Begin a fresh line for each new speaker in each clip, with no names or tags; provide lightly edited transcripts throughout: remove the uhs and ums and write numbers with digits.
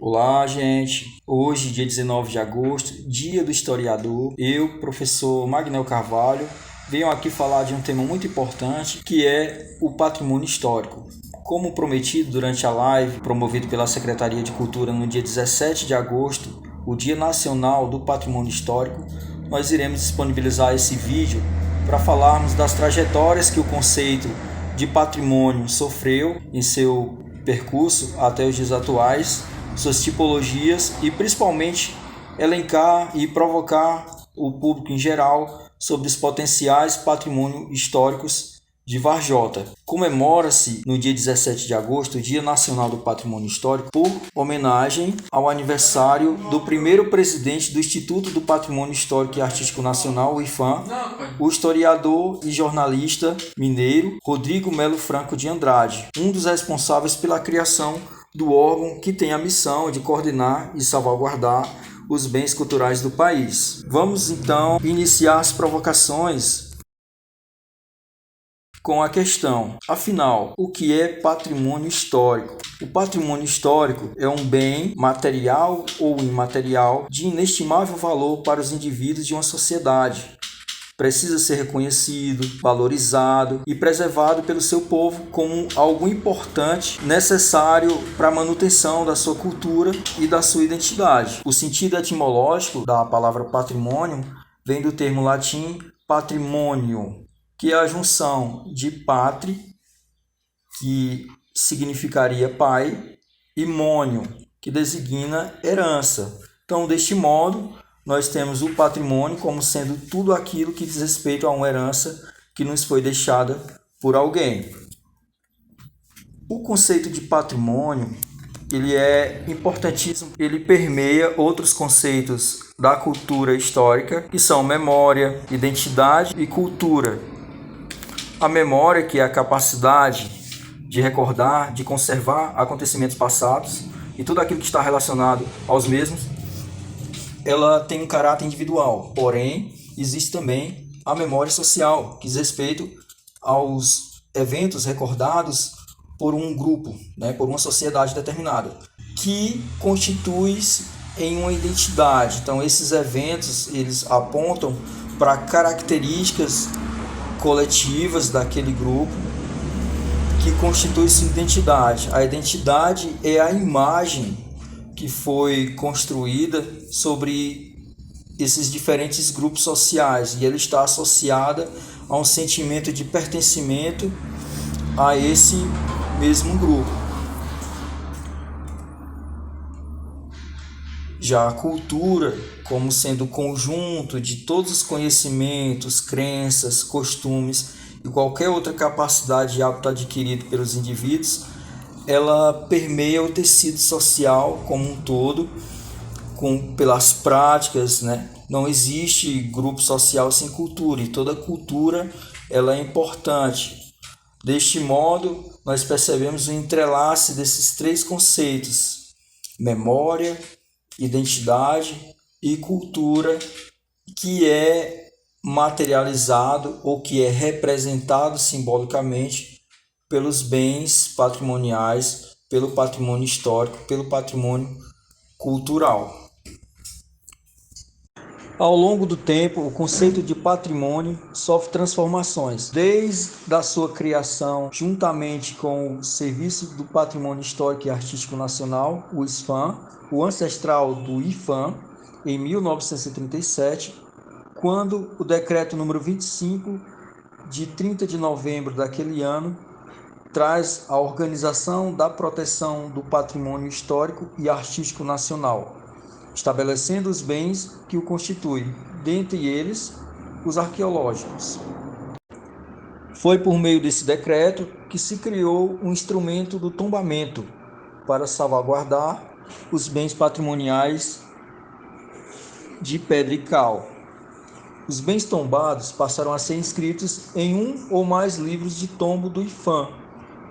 Olá, gente. Hoje, dia 19 de agosto, dia do historiador, eu, professor Magnel Carvalho, venho aqui falar de um tema muito importante, que é o patrimônio histórico. Como prometido durante a live promovida pela Secretaria de Cultura no dia 17 de agosto, o Dia Nacional do Patrimônio Histórico, nós iremos disponibilizar esse vídeo para falarmos das trajetórias que o conceito de patrimônio sofreu em seu percurso até os dias atuais, suas tipologias e principalmente elencar e provocar o público em geral sobre os potenciais patrimônios históricos de Varjota. Comemora-se no dia 17 de agosto o Dia Nacional do Patrimônio Histórico por homenagem ao aniversário do primeiro presidente do Instituto do Patrimônio Histórico e Artístico Nacional, o IPHAN, o historiador e jornalista mineiro Rodrigo Melo Franco de Andrade, um dos responsáveis pela criação do órgão que tem a missão de coordenar e salvaguardar os bens culturais do país. Vamos então iniciar as provocações com a questão, afinal, o que é patrimônio histórico? O patrimônio histórico é um bem material ou imaterial de inestimável valor para os indivíduos de uma sociedade. Precisa ser reconhecido, valorizado e preservado pelo seu povo como algo importante, necessário para a manutenção da sua cultura e da sua identidade. O sentido etimológico da palavra patrimônio vem do termo latim patrimônio, que é a junção de patri, que significaria pai, e mônio, que designa herança. Então, deste modo, nós temos o patrimônio como sendo tudo aquilo que diz respeito a uma herança que nos foi deixada por alguém. O conceito de patrimônio, ele é importantíssimo, ele permeia outros conceitos da cultura histórica, que são memória, identidade e cultura. A memória, que é a capacidade de recordar, de conservar acontecimentos passados e tudo aquilo que está relacionado aos mesmos, ela tem um caráter individual, porém, existe também a memória social, que diz respeito aos eventos recordados por um grupo, por uma sociedade determinada, que constitui-se em uma identidade. Então, esses eventos, eles apontam para características coletivas daquele grupo que constitui sua identidade. A identidade é a imagem que foi construída sobre esses diferentes grupos sociais e ela está associada a um sentimento de pertencimento a esse mesmo grupo. Já a cultura, como sendo o conjunto de todos os conhecimentos, crenças, costumes e qualquer outra capacidade e hábito adquirido pelos indivíduos, ela permeia o tecido social como um todo, pelas práticas, Não existe grupo social sem cultura e toda cultura ela é importante. Deste modo, nós percebemos o entrelace desses três conceitos: memória, identidade e cultura, que é materializado ou que é representado simbolicamente pelos bens patrimoniais, pelo patrimônio histórico, pelo patrimônio cultural. Ao longo do tempo, o conceito de patrimônio sofre transformações, desde a sua criação, juntamente com o Serviço do Patrimônio Histórico e Artístico Nacional, o SPAN, o ancestral do IPHAN, em 1937, quando o decreto número 25, de 30 de novembro daquele ano, traz a organização da proteção do patrimônio histórico e artístico nacional, estabelecendo os bens que o constituem, dentre eles os arqueológicos. Foi por meio desse decreto que se criou um instrumento do tombamento para salvaguardar os bens patrimoniais de pedra e cal. Os bens tombados passaram a ser inscritos em um ou mais livros de tombo do IPHAN,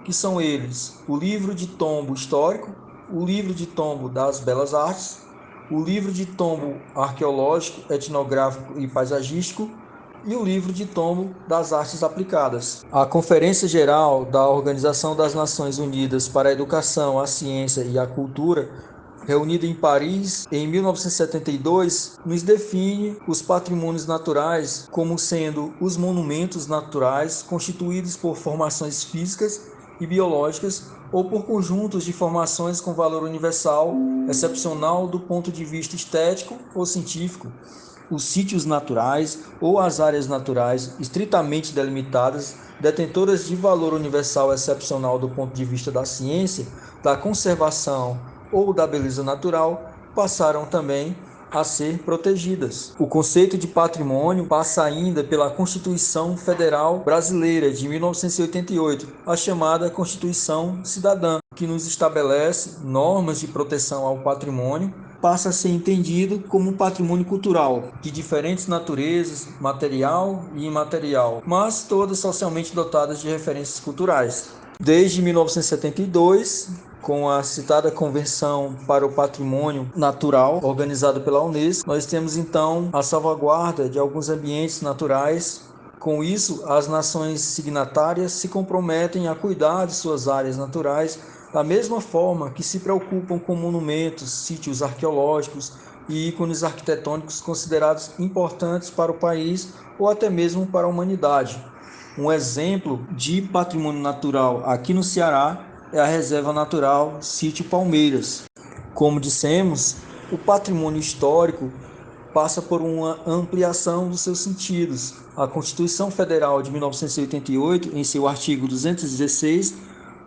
que são eles: o livro de tombo histórico, o livro de tombo das belas artes, o livro de tombo arqueológico, etnográfico e paisagístico e o livro de tombo das artes aplicadas. A Conferência Geral da Organização das Nações Unidas para a Educação, a Ciência e a Cultura reunida em Paris em 1972, nos define os patrimônios naturais como sendo os monumentos naturais constituídos por formações físicas e biológicas ou por conjuntos de formações com valor universal, excepcional do ponto de vista estético ou científico. Os sítios naturais ou as áreas naturais estritamente delimitadas, detentoras de valor universal excepcional do ponto de vista da ciência, da conservação ou da beleza natural, passaram também a ser protegidas. O conceito de patrimônio passa ainda pela Constituição Federal Brasileira de 1988, a chamada Constituição Cidadã, que nos estabelece normas de proteção ao patrimônio, passa a ser entendido como patrimônio cultural, de diferentes naturezas, material e imaterial, mas todas socialmente dotadas de referências culturais. Desde 1972, com a citada Convenção para o Patrimônio Natural, organizada pela Unesco, nós temos então a salvaguarda de alguns ambientes naturais. Com isso, as nações signatárias se comprometem a cuidar de suas áreas naturais da mesma forma que se preocupam com monumentos, sítios arqueológicos e ícones arquitetônicos considerados importantes para o país ou até mesmo para a humanidade. Um exemplo de patrimônio natural aqui no Ceará é a Reserva Natural Sítio Palmeiras. Como dissemos, o patrimônio histórico passa por uma ampliação dos seus sentidos. A Constituição Federal de 1988, em seu artigo 216,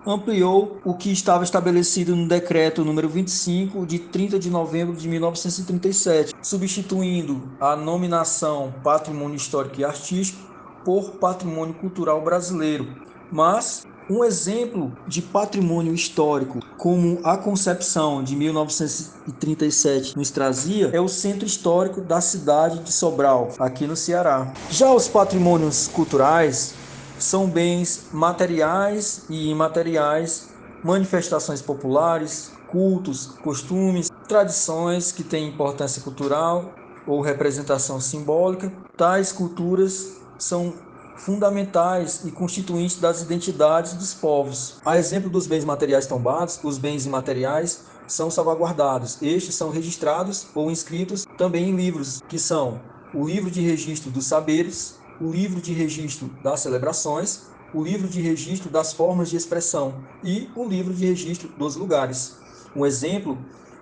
ampliou o que estava estabelecido no Decreto número 25, de 30 de novembro de 1937, substituindo a nominação Patrimônio Histórico e Artístico por Patrimônio Cultural Brasileiro. Mas um exemplo de patrimônio histórico, como a concepção de 1937 nos trazia, é o Centro Histórico da cidade de Sobral, aqui no Ceará. Já os patrimônios culturais são bens materiais e imateriais, manifestações populares, cultos, costumes, tradições que têm importância cultural ou representação simbólica. Tais culturas são fundamentais e constituintes das identidades dos povos. A exemplo dos bens materiais tombados, os bens imateriais são salvaguardados. Estes são registrados ou inscritos também em livros, que são o Livro de Registro dos Saberes, o Livro de Registro das Celebrações, o Livro de Registro das Formas de Expressão e o Livro de Registro dos Lugares. Um exemplo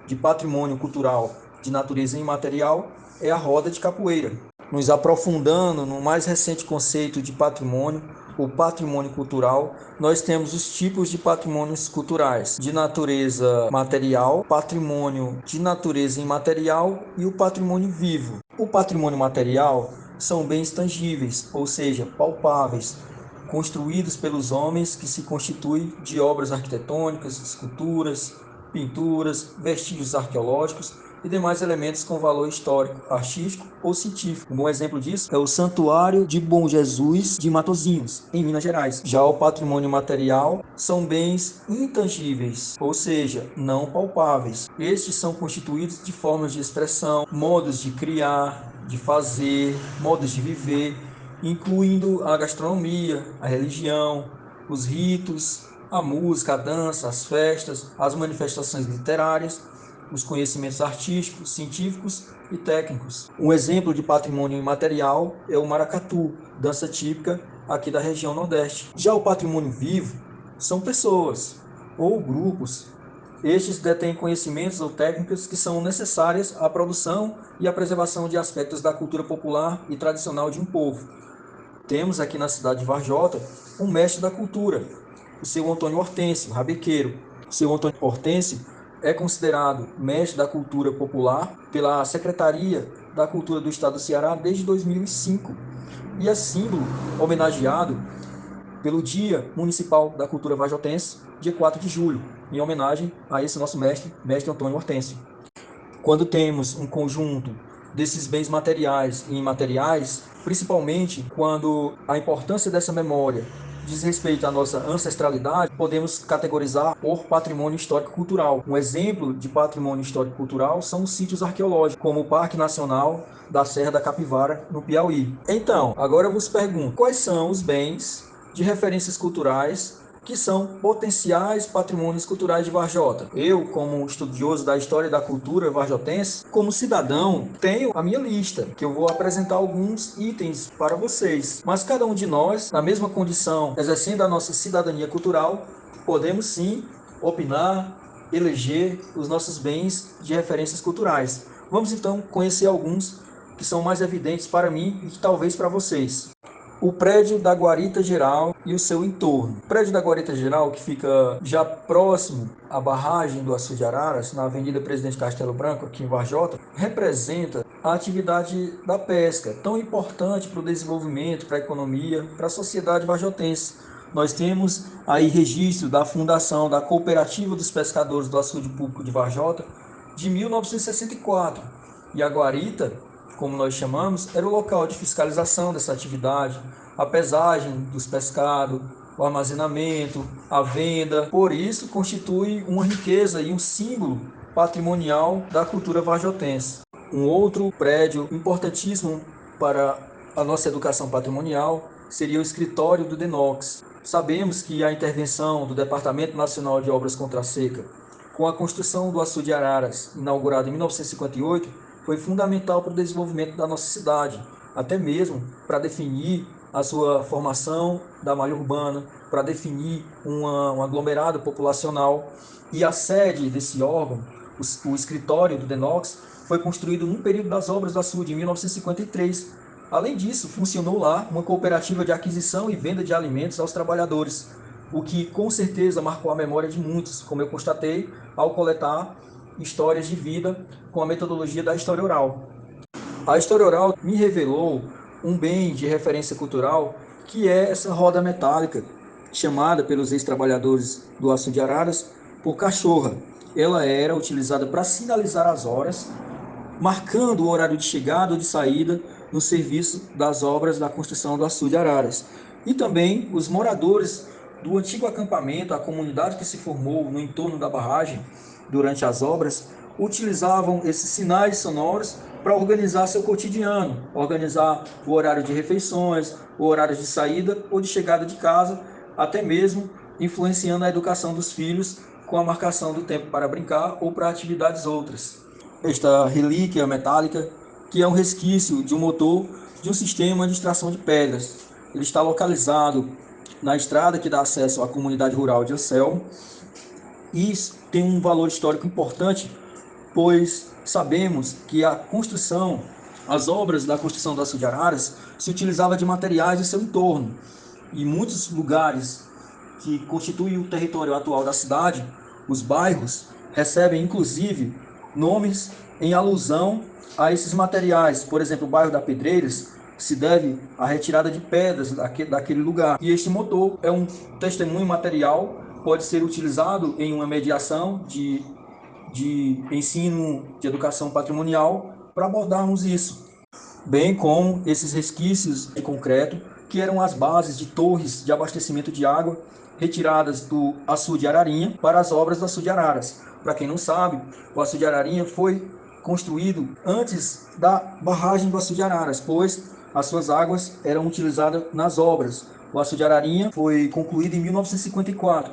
de patrimônio cultural de natureza imaterial é a roda de capoeira. Nos aprofundando no mais recente conceito de patrimônio, o patrimônio cultural, nós temos os tipos de patrimônios culturais: de natureza material, patrimônio de natureza imaterial e o patrimônio vivo. O patrimônio material são bens tangíveis, ou seja, palpáveis, construídos pelos homens, que se constituem de obras arquitetônicas, esculturas, pinturas, vestígios arqueológicos e demais elementos com valor histórico, artístico ou científico. Um bom exemplo disso é o Santuário de Bom Jesus de Matosinhos, em Minas Gerais. Já o patrimônio material são bens intangíveis, ou seja, não palpáveis. Estes são constituídos de formas de expressão, modos de criar, de fazer, modos de viver, incluindo a gastronomia, a religião, os ritos, a música, a dança, as festas, as manifestações literárias, os conhecimentos artísticos, científicos e técnicos. Um exemplo de patrimônio imaterial é o maracatu, dança típica aqui da região Nordeste. Já o patrimônio vivo são pessoas ou grupos. Estes detêm conhecimentos ou técnicas que são necessárias à produção e à preservação de aspectos da cultura popular e tradicional de um povo. Temos aqui na cidade de Varjota um mestre da cultura, o seu Antônio Hortêncio, rabequeiro. O seu Antônio Hortêncio é considerado mestre da cultura popular pela Secretaria da Cultura do Estado do Ceará desde 2005 e é símbolo homenageado pelo Dia Municipal da Cultura Varjotense, dia 4 de julho, em homenagem a esse nosso mestre Antônio Hortêncio. Quando temos um conjunto desses bens materiais e imateriais, principalmente quando a importância dessa memória diz respeito à nossa ancestralidade, podemos categorizar por patrimônio histórico-cultural. Um exemplo de patrimônio histórico-cultural são os sítios arqueológicos, como o Parque Nacional da Serra da Capivara, no Piauí. Então, agora eu vos pergunto, quais são os bens de referências culturais que são potenciais patrimônios culturais de Varjota. Eu, como estudioso da história e da cultura varjotense, como cidadão, tenho a minha lista, que eu vou apresentar alguns itens para vocês. Mas cada um de nós, na mesma condição, exercendo a nossa cidadania cultural, podemos sim opinar, eleger os nossos bens de referências culturais. Vamos então conhecer alguns que são mais evidentes para mim e talvez para vocês. O prédio da Guarita Geral e o seu entorno. O prédio da Guarita Geral, que fica já próximo à barragem do Açude de Araras, na Avenida Presidente Castelo Branco, aqui em Varjota, representa a atividade da pesca, tão importante para o desenvolvimento, para a economia, para a sociedade varjotense. Nós temos aí registro da fundação da Cooperativa dos Pescadores do Açude Público de Varjota, de 1964. E a Guarita, como nós chamamos, era o local de fiscalização dessa atividade, a pesagem dos pescados, o armazenamento, a venda. Por isso, constitui uma riqueza e um símbolo patrimonial da cultura varjotense. Um outro prédio importantíssimo para a nossa educação patrimonial seria o escritório do DENOX. Sabemos que a intervenção do Departamento Nacional de Obras contra a Seca, com a construção do Açude de Araras, inaugurado em 1958, foi fundamental para o desenvolvimento da nossa cidade, até mesmo para definir a sua formação da malha urbana, para definir um aglomerado populacional. E a sede desse órgão, o escritório do DENOX, foi construído no período das obras do açude, em 1953. Além disso, funcionou lá uma cooperativa de aquisição e venda de alimentos aos trabalhadores, o que com certeza marcou a memória de muitos, como eu constatei ao coletar histórias de vida com a metodologia da história oral. A história oral me revelou um bem de referência cultural que é essa roda metálica, chamada pelos ex-trabalhadores do Açude de Araras por cachorra. Ela era utilizada para sinalizar as horas, marcando o horário de chegada ou de saída no serviço das obras da construção do Açude de Araras. E também os moradores do antigo acampamento, a comunidade que se formou no entorno da barragem durante as obras, utilizavam esses sinais sonoros para organizar seu cotidiano, organizar o horário de refeições, o horário de saída ou de chegada de casa, até mesmo influenciando a educação dos filhos com a marcação do tempo para brincar ou para atividades outras. Esta relíquia metálica, que é um resquício de um motor de um sistema de extração de pedras. Ele está localizado na estrada que dá acesso à comunidade rural de Anselmo e tem um valor histórico importante, pois sabemos que a construção, as obras da construção do Açude de Araras se utilizava de materiais de seu entorno, e muitos lugares que constituem o território atual da cidade, os bairros, recebem inclusive nomes em alusão a esses materiais. Por exemplo, o bairro da Pedreiras se deve à retirada de pedras daquele lugar. E este motor é um testemunho material, pode ser utilizado em uma mediação de ensino de educação patrimonial para abordarmos isso, bem como esses resquícios de concreto que eram as bases de torres de abastecimento de água retiradas do Açude de Ararinha para as obras do Açude de Araras. Para quem não sabe, o Açude de Ararinha foi construído antes da barragem do Açude de Araras, pois as suas águas eram utilizadas nas obras. O Açude de Ararinha foi concluído em 1954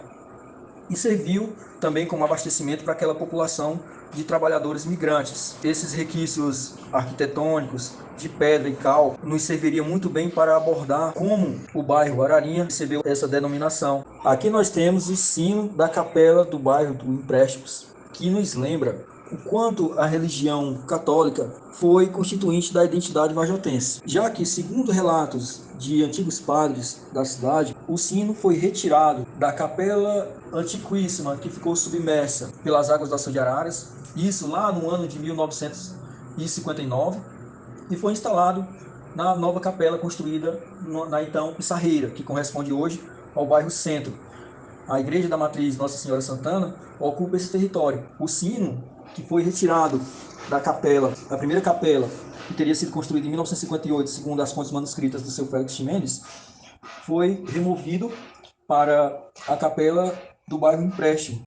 e serviu também como abastecimento para aquela população de trabalhadores migrantes. Esses requisitos arquitetônicos de pedra e cal nos serviriam muito bem para abordar como o bairro Ararinha recebeu essa denominação. Aqui nós temos o sino da capela do bairro do Empréstimos, que nos lembra o quanto a religião católica foi constituinte da identidade varjotense, já que, segundo relatos de antigos padres da cidade, o sino foi retirado da capela antiquíssima que ficou submersa pelas águas do Açude de Araras, isso lá no ano de 1959, e foi instalado na nova capela construída na então Pissarreira, que corresponde hoje ao bairro Centro. A Igreja da Matriz Nossa Senhora Santana ocupa esse território. O sino, que foi retirado da capela, da primeira capela, que teria sido construída em 1958, segundo as fontes manuscritas do seu Félix Ximenes, foi removido para a capela do bairro Empréstimo.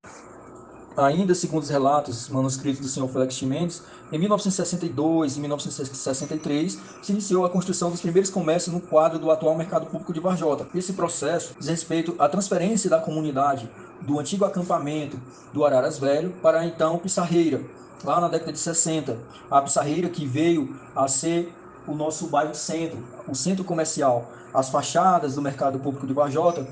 Ainda segundo os relatos manuscritos do senhor Félix Ximenes, em 1962 e 1963 se iniciou a construção dos primeiros comércios no quadro do atual mercado público de Varjota. Esse processo diz respeito à transferência da comunidade do antigo acampamento do Araras Velho para a então Pissarreira, lá na década de 60. A Pissarreira que veio a ser o nosso bairro centro, o centro comercial. As fachadas do mercado público de Varjota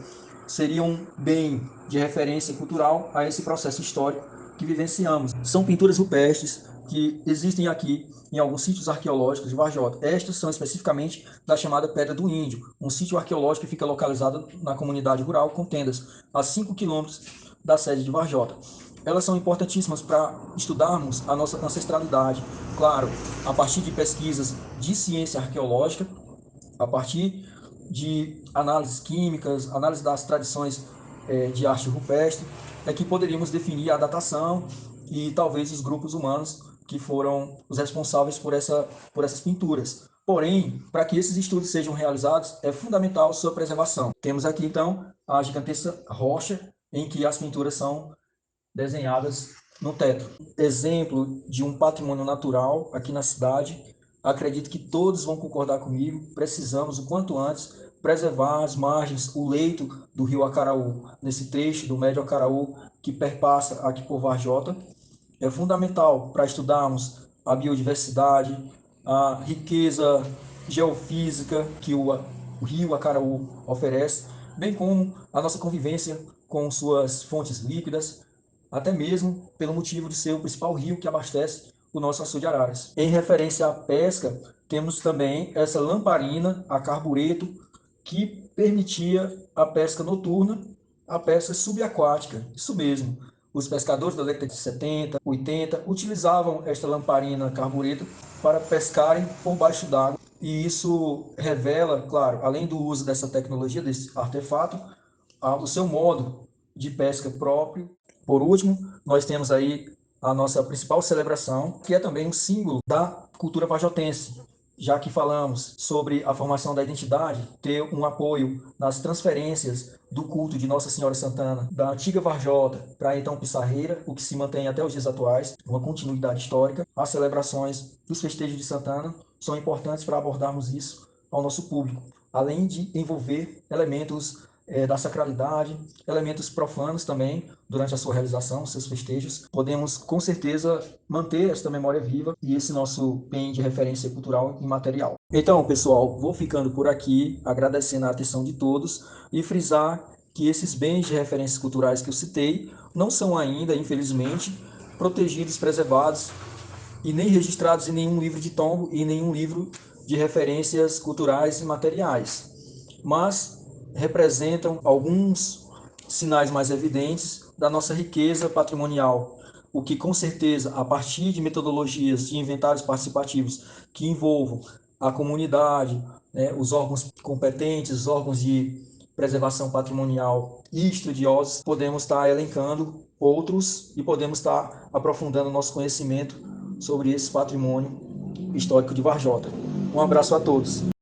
seriam bem de referência cultural a esse processo histórico que vivenciamos. São pinturas rupestres que existem aqui em alguns sítios arqueológicos de Varjota. Estas são especificamente da chamada Pedra do Índio, um sítio arqueológico que fica localizado na comunidade rural com tendas a 5 quilômetros da sede de Varjota. Elas são importantíssimas para estudarmos a nossa ancestralidade, claro, a partir de pesquisas de ciência arqueológica, a partir de análises químicas, análise das tradições de arte rupestre, é que poderíamos definir a datação e talvez os grupos humanos que foram os responsáveis por essas pinturas. Porém, para que esses estudos sejam realizados, é fundamental sua preservação. Temos aqui, então, a gigantesca rocha em que as pinturas são desenhadas no teto. Exemplo de um patrimônio natural aqui na cidade. Acredito que todos vão concordar comigo. Precisamos, o quanto antes, preservar as margens, o leito do rio Acaraú, nesse trecho do Médio Acaraú que perpassa aqui por Varjota. É fundamental para estudarmos a biodiversidade, a riqueza geofísica que o rio Acaraú oferece, bem como a nossa convivência com suas fontes líquidas, até mesmo pelo motivo de ser o principal rio que abastece o nosso açude de Araras. Em referência à pesca, temos também essa lamparina a carbureto que permitia a pesca noturna, a pesca subaquática. Isso mesmo. Os pescadores da década de 70, 80 utilizavam esta lamparina carbureto para pescarem por baixo d'água. E isso revela, claro, além do uso dessa tecnologia, desse artefato, o seu modo de pesca próprio. Por último, nós temos aí a nossa principal celebração, que é também um símbolo da cultura vajotense, já que falamos sobre a formação da identidade, ter um apoio nas transferências do culto de Nossa Senhora Santana, da antiga Varjota para a então Pissarreira, o que se mantém até os dias atuais, uma continuidade histórica. As celebrações dos festejos de Santana são importantes para abordarmos isso ao nosso público, além de envolver elementos da sacralidade, elementos profanos também durante a sua realização, seus festejos. Podemos com certeza manter esta memória viva e esse nosso bem de referência cultural imaterial. Então, pessoal, vou ficando por aqui, agradecendo a atenção de todos e frisar que esses bens de referências culturais que eu citei não são ainda, infelizmente, protegidos, preservados e nem registrados em nenhum livro de tombo e nenhum livro de referências culturais e materiais, mas representam alguns sinais mais evidentes da nossa riqueza patrimonial, o que com certeza, a partir de metodologias de inventários participativos que envolvam a comunidade, né, os órgãos competentes, os órgãos de preservação patrimonial e estudiosos, podemos estar elencando outros e podemos estar aprofundando nosso conhecimento sobre esse patrimônio histórico de Varjota. Um abraço a todos.